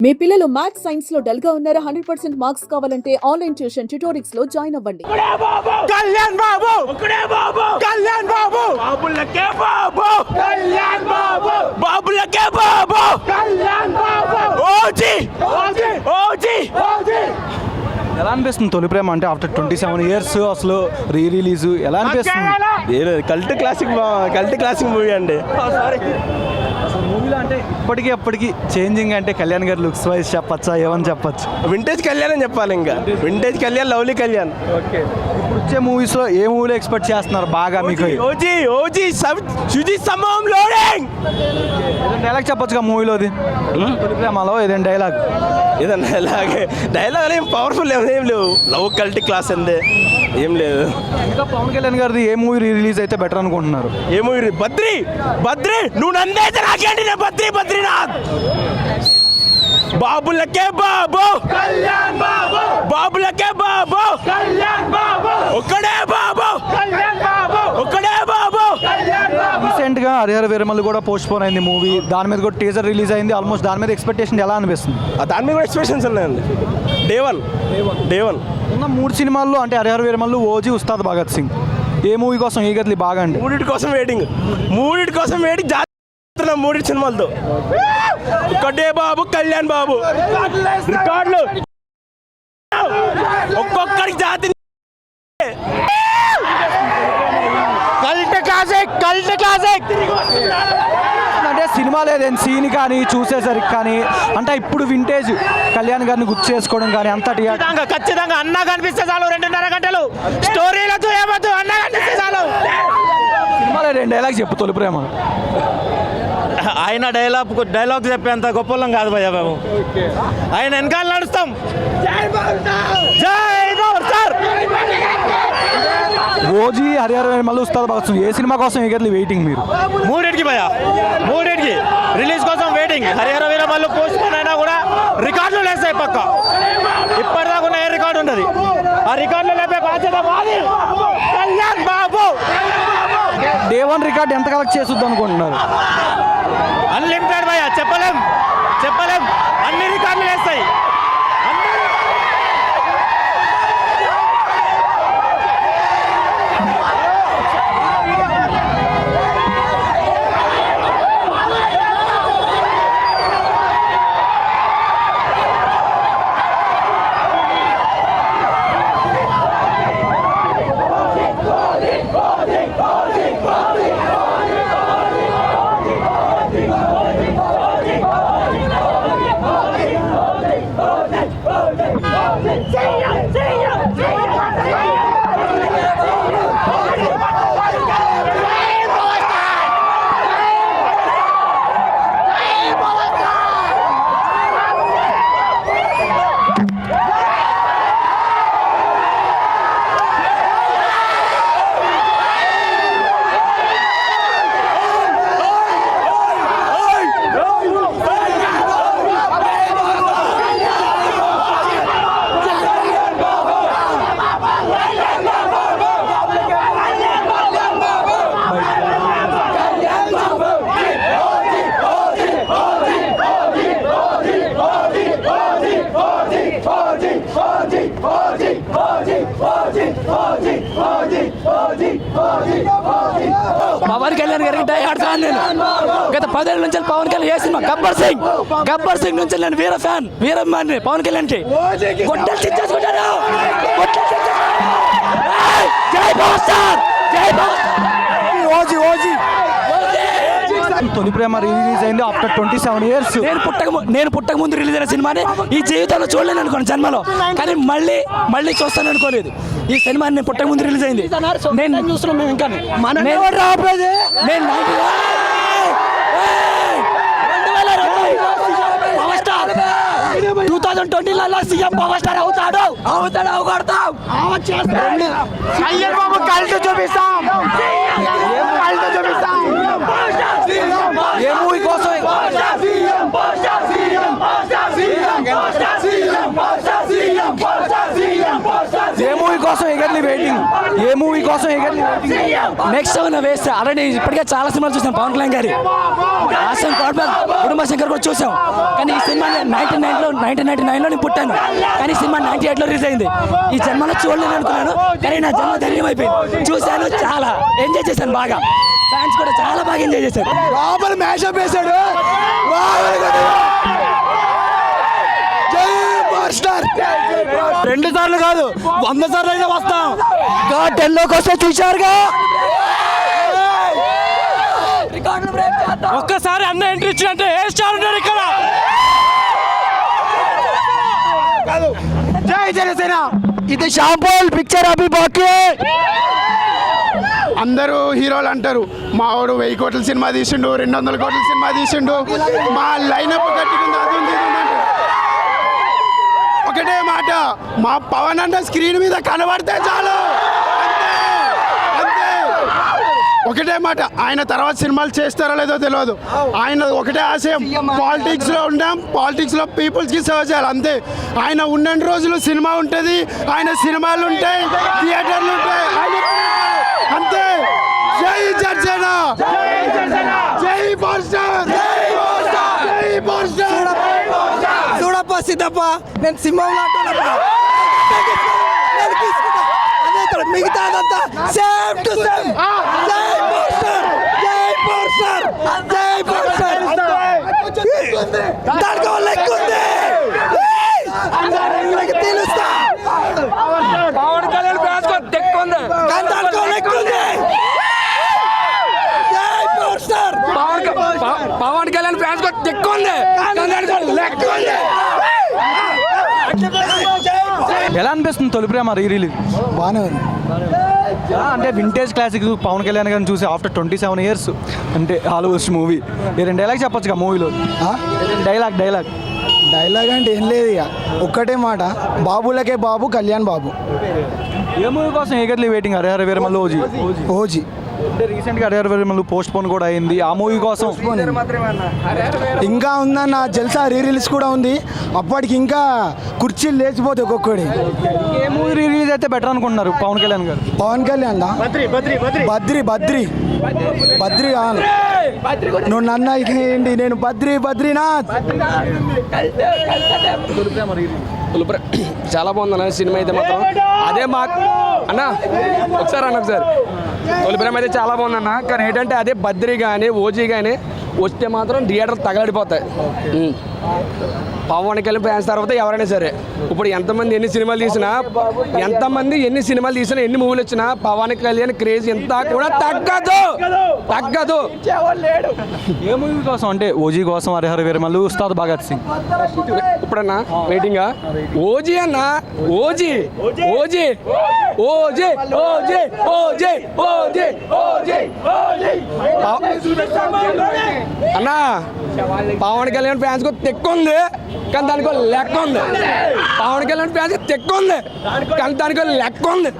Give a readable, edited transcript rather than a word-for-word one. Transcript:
మీ పిల్లలు maths science లో dull గా ఉన్నారా? 100% మార్క్స్ కావాలంటే ఆన్లైన్ ట్యూషన్ ట్యుటోరిక్స్ లో జాయిన్ అవ్వండి. కళ్యాణ్ బాబు కళ్యాణ్ బాబు బాబులకే బాబు కళ్యాణ్ బాబు బాబులకే బాబు Kalyan Babu OG OG OG OG. ఎలా అనిపిస్తుంది తొలి ప్రేమ అంటే ఆఫ్టర్ 27 years అసలు రీ రిలీజ్ ఎలా అనిపిస్తుంది? కల్ట్ క్లాసిక్ మూవీ అండి. అసలు మూవీలో అంటే ఇప్పటికీ చేంజింగ్ అంటే కళ్యాణ్ గారి లుక్స్ వైజ్ చెప్పచ్చా, ఏమని చెప్పచ్చు? వింటేజ్ కళ్యాణ్ అని చెప్పాలి. ఇంకా vintage Kalyan, lovely Kalyan. Okay, ఇప్పుడు వచ్చే మూవీస్లో ఏ మూవీలో ఎక్స్పెక్ట్ చేస్తున్నారు బాగా మీకు? ఓజీ ఓజీ శుచి సమూహం లోడింగ్. ఏదైనా డైలాగ్ చెప్పొచ్చుగా మూవీలోది? తొలి ప్రేమలో ఏదైనా డైలాగ్? ఏదన్నా డైలాగ్ ఏం పవర్ఫుల్ ఏం లేవు. లవ్ కల్ట్ క్లాస్ అందే ఏం లేదు. ఇంకా పవన్ కళ్యాణ్ గారిది ఏ మూవీ రిలీజ్ అయితే బెటర్ అనుకుంటున్నారు? ఏ మూవీ? బద్రీ నువ్వు నందైతే నాకేంటి? బద్రీనాథ్ బాబులకే బాబు కళ్యాణ్ బాబు బాబులకే బాబు కళ్యాణ్ బాబు ఒక్కడే బాబు కళ్యాణ్ బాబు ఒక్కడే బాబు కళ్యాణ్ బాబు. రీసెంట్ గా హరిహర వీరమల్లు కూడా పోస్ట్ పోన్ అయింది మూవీ, దాని మీద కూడా టీజర్ రిలీజ్ అయింది. ఆల్మోస్ట్ దాని మీద ఎక్స్పెక్టేషన్ ఎలా అనిపిస్తుంది? దాని మీద కూడా ఎక్స్పెక్టేషన్స్ ఉన్నాయండి. డే వన్ ఉన్న 3 సినిమాల్లో అంటే హరిహర వీరమల్లు, ఓజీ, ఉస్తాద్ భగత్ సింగ్, ఏ మూవీ కోసం ఈగర్లీ బాగా? అంటే మూడింటి కోసం వెయిటింగ్ జాతర. 3 సినిమాలతో ఒక్కటే బాబు కళ్యాణ్ బాబు రికార్డులు ఒక్కొక్కడికి జాతి. కల్ట్ క్లాసిక్ అంటే సినిమా లేదని సీన్ కానీ చూసేసరికి కానీ అంటే ఇప్పుడు వింటేజ్ కళ్యాణ్ గారిని గుర్తు చేసుకోవడం కానీ అంత ఖచ్చితంగా అన్నా కనిపిస్తే చాలు. 2.5 గంటలు స్టోరీలతో ఏమవుతూ అన్నా కనిపిస్తే చాలు. సినిమాలో 2 డైలాగ్స్ చెప్పు తొలి ప్రేమ. ఆయన డైలాగ్ చెప్పేంత గొప్పలం కాదు భయ్యా మేము. ఆయన వెనకాల నడుస్తాం. జై బాబు సార్. ఓజీ, హరిహర వీరమల్లు, ఉస్తాద్ భగత్ సింగ్ ఏ సినిమా కోసం ఈగర్లీ వెయిటింగ్ మీరు? 3 భయ్యా, 3 రిలీజ్ కోసం waiting. Harihara Veeramallu post phone అయినా కూడా రికార్డులు లేస్తాయి పక్క. ఇప్పటిదాకా ఉన్న ఏ రికార్డు ఉంటుంది, ఆ రికార్డులు లేపే బాధ్యత మాది. కళ్యాణ్ బాబు డే 1 రికార్డ్ ఎంత కలెక్ట్ చేసుద్ది అనుకుంటున్నారు? అన్లిమిటెడ్ భయ్యా, చెప్పలేం. అన్ని రికార్డులు వేస్తాయి. పవన్ కళ్యాణ్ గారికి డై హార్డ్ ఫ్యాన్ నేను. గత 10 ఏళ్ళ నుంచి పవన్ కళ్యాణ్ ఏ సినిమా గబ్బర్ సింగ్ నుంచి నేను వీరమ్మాన్ని పవన్ కళ్యాణ్ కి గొడ్డలు తెచ్చేసుకుంటాను. జై పవర్ స్టార్, జై పవర్ స్టార్. ఓజీ తొలి ప్రేమ రిలీజ్ అయింది ఆఫ్టర్ 27 years. నేను పుట్టక ముందు రిలీజ్ అయిన సినిమాని ఈ జీవితంలో చూడలేను అనుకోను జన్మలో, కానీ మళ్ళీ చూస్తాను అనుకోలేదు. ఈ సినిమా నేను పుట్టక ముందు రిలీజ్ అయింది. నేను చూస్తున్నాం మేము. ఇంకా 2020 సీఎం పవర్ స్టార్ అవుతాడు. కళ్యాణ్ బాబు కల్ట్ చూపిస్తాం. ఏ మూవీ కోసం? ఏ మూవీ కోసం ఎగర్లీ వెయిటింగ్? ఏ మూవీ కోసం ఎగర్లీ వెయిటింగ్? నెక్స్ట్ నా వేస్ట్ ఆల్రెడీ ఇప్పటికే చాలా సినిమాలు చూసాం పవన్ కళ్యాణ్ గారి ఆసం కుటుంబ శంకర్ కూడా చూసాం. కానీ ఈ సినిమా 1999లో నేను పుట్టాను, కానీ ఈ సినిమా 98లో రిలీజ్ అయింది. ఈ జన్మలో చూడలేను అనుకున్నాను, కానీ నా జన్మ ధన్యం అయిపోయింది. చూశాను, చాలా ఎంజాయ్ చేశాను, బాగా ఫ్యాన్స్ కూడా చాలా బాగా ఎంజాయ్ చేశారు. లోపల మ్యాషప్ వేశాడు. రెండు సార్లు కాదు 100 సార్లు అయినా వస్తాం. 10లోకి వస్తే చూశారుగా. ఒక్కసారి అన్న ఎంట్రీ ఇచ్చినట్టే ఏ స్టార్ ఉన్నారు ఇక్కడ. జై జనసేన. ఇది షాంపూల్ పిక్చర్ అభి బాకీ. అందరూ హీరోలు అంటారు, మా వాడు 1000 కోట్ల సినిమా తీసిండు, 200 కోట్ల సినిమా తీసిండు, మా లైనప్ కట్టుకుంది, అది ఉంది, ఇది ఉంది అంటారు. ఒకటే మాట, మా పవన్ అన్న స్క్రీన్ మీద కనబడితే చాలు, అంతే అంతే. ఒకటే మాట, ఆయన తర్వాత సినిమాలు చేస్తారో లేదో తెలియదు. ఆయన ఒకటే ఆశయం, పాలిటిక్స్లో ఉండాం, పాలిటిక్స్లో పీపుల్స్కి సర్వ్ చేయాలి, అంతే. ఆయన ఉన్న రోజులు సినిమా ఉంటుంది, ఆయన సినిమాలు ఉంటాయి, థియేటర్లు ఉంటాయి, అంతే. జై జనసేన, జై పవర్ స్టార్, జై పవర్ స్టార్. చూడప్ప సిద్ధప్ప, నేను సింహంలో మిగతాదంతా సేమ్ టు సేమ్. జై పవర్ స్టార్, జై పవర్ స్టార్, జై పవర్ స్టార్. దానికి లెక్క ఉంది, తెలుస్తా. పవన్ కళ్యాణ్ ఫ్యాన్స్ తెక్కుంది, దానికి లెక్క ఉంది. జై power star. Pawan Kalyan fans తెక్కుంది, లెక్క ఉంది. ఎలా అనిపిస్తుంది తొలి ప్రేమ రీ రిలీజ్? బాగానే ఉంది. అంటే వింటేజ్ క్లాసిక్ పవన్ కళ్యాణ్ గారిని చూసి ఆఫ్టర్ 27 years అంటే ఆల్మోస్ట్ మూవీ. 2 డైలాగ్ చెప్పొచ్చుగా మూవీలో. డైలాగ్ డైలాగ్ అంటే ఏం లేదు, ఇక ఒక్కటే మాట, బాబులకే బాబు, కళ్యాణ్ బాబు. ఏ మూవీ కోసం eagerly waiting? Harihara Veeramallu OG. OG అంటే రీసెంట్గా హరిహర వీరమల్లు పోస్ట్ పోన్ కూడా అయింది. ఆ మూవీ కోసం ఇంకా ఉందన్న, జల్సా రీ రిలీజ్ కూడా ఉంది. అప్పటికి ఇంకా కుర్చీలు లేచిపోతాయి ఒక్కొక్కడి. ఏ మూవీ రీ రిలీజ్ అయితే బెటర్ అనుకుంటున్నారు పవన్ కళ్యాణ్ గారు? పవన్ కళ్యాణ్ బద్రి కాను, నువ్వు నన్ను ఏంటి, నేను బద్రీనాథ్. చాలా బాగుంది అన్న సినిమా అయితే మాత్రం. అదే మా అన్న ఒకసారి తొలి ప్రేమ అయితే చాలా బాగుందన్న. కానీ ఏంటంటే అదే బద్రి కానీ ఓజీ కానీ వస్తే మాత్రం థియేటర్ తగలడిపోతాయి. పవన్ కళ్యాణ్ ఫ్యాన్స్ తర్వాత ఎవరైనా సరే, ఇప్పుడు ఎంతమంది ఎన్ని సినిమాలు తీసినా, ఎన్ని మూవీలు వచ్చినా పవన్ కళ్యాణ్ క్రేజ్ ఎంత కూడా తగ్గదు. ఏ మూవీ కోసం అంటే ఓజీ కోసం హరిహర వీరమల్లు, ఉస్తాద్ భగత్ సింగ్. ఇప్పుడన్నా వెయిటింగ్ ఓజీ అన్న, ఓజీ అన్నా. పవన్ కళ్యాణ్ ఫ్యాన్స్ కు తెక్కుంది, కానీ దానికో లెక్క ఉంది. పవన్ కళ్యాణ్ ఫ్యాన్స్ తెక్కుంది, కానీ దానికో లెక్క ఉంది.